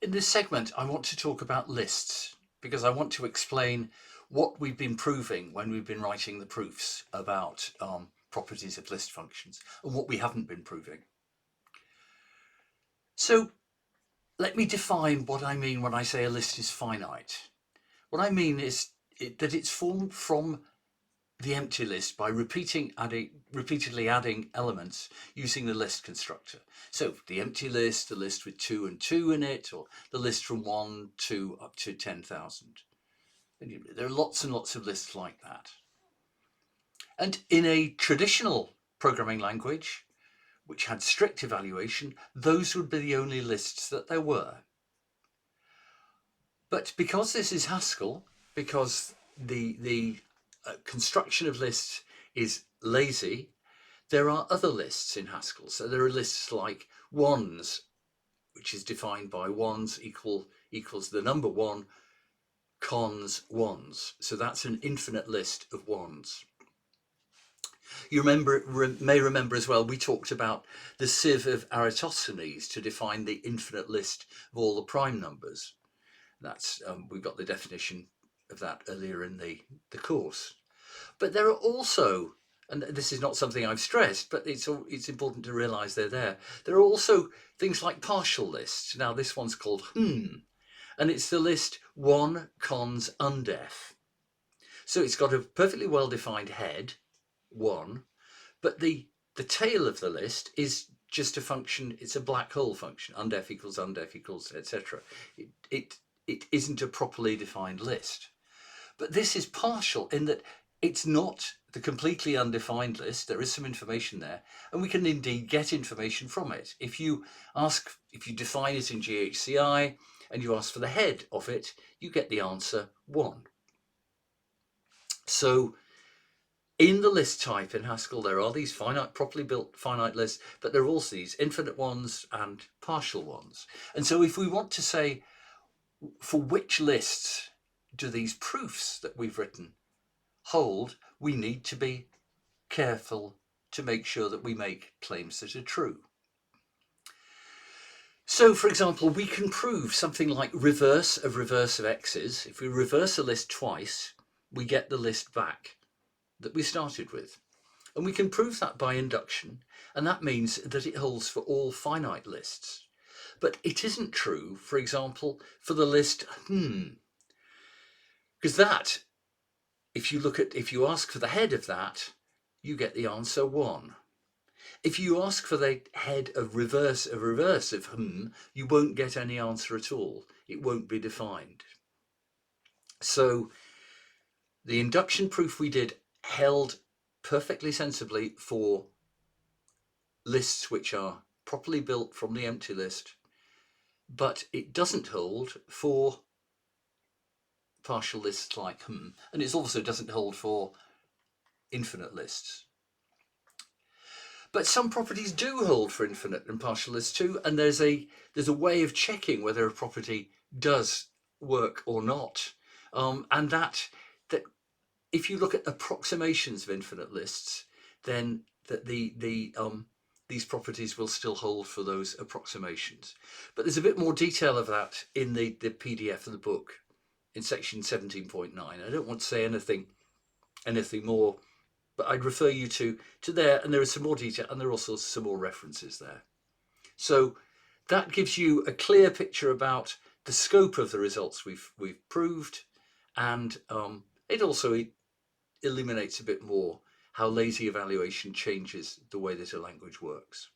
In this segment, I want to talk about lists because I want to explain what we've been proving when we've been writing the proofs about properties of list functions and what we haven't been proving. So let me define what I mean when I say a list is finite. What I mean is that it's formed from the empty list by repeatedly adding elements using the list constructor. So the empty list, the list with 2 and 2 in it, or the list from 1 to up to 10,000. There are lots and lots of lists like that. And in a traditional programming language, which had strict evaluation, those would be the only lists that there were. But because this is Haskell, because the construction of lists is lazy, there are other lists in Haskell. So there are lists like ones, which is defined by ones equals the number 1, cons ones. So that's an infinite list of ones. You may remember as well, we talked about the sieve of Eratosthenes to define the infinite list of all the prime numbers. That's we got the definition of that earlier in the course. But there are also, and this is not something I've stressed, but it's important to realize they're there. There are also things like partial lists. Now this one's called and it's the list 1 cons undef. So it's got a perfectly well defined head, 1, but the tail of the list is just a function. It's a black hole function, undef equals, etc. It isn't a properly defined list. But this is partial in that it's not the completely undefined list. There is some information there, and we can indeed get information from it. If you define it in GHCI and you ask for the head of it, you get the answer 1. So in the list type in Haskell, there are these properly built finite lists, but there are also these infinite ones and partial ones. And so if we want to say, for which lists do these proofs that we've written hold, we need to be careful to make sure that we make claims that are true. So, for example, we can prove something like reverse of x's. If we reverse a list twice, we get the list back that we started with. And we can prove that by induction, and that means that it holds for all finite lists. But it isn't true, for example, for the list because that, if you ask for the head of that, you get the answer 1. If you ask for the head of reverse of you won't get any answer at all. It won't be defined. So the induction proof we did held perfectly sensibly for lists which are properly built from the empty list, but it doesn't hold for partial lists like and it also doesn't hold for infinite lists. But some properties do hold for infinite and partial lists too, and there's a way of checking whether a property does work or not, and that if you look at approximations of infinite lists, then that these properties will still hold for those approximations. But there's a bit more detail of that in the PDF of the book in section 17.9. I don't want to say anything more, but I'd refer you to there, and there is some more detail, and there are also some more references there. So that gives you a clear picture about the scope of the results we've proved, and it also illuminates a bit more how lazy evaluation changes the way that a language works.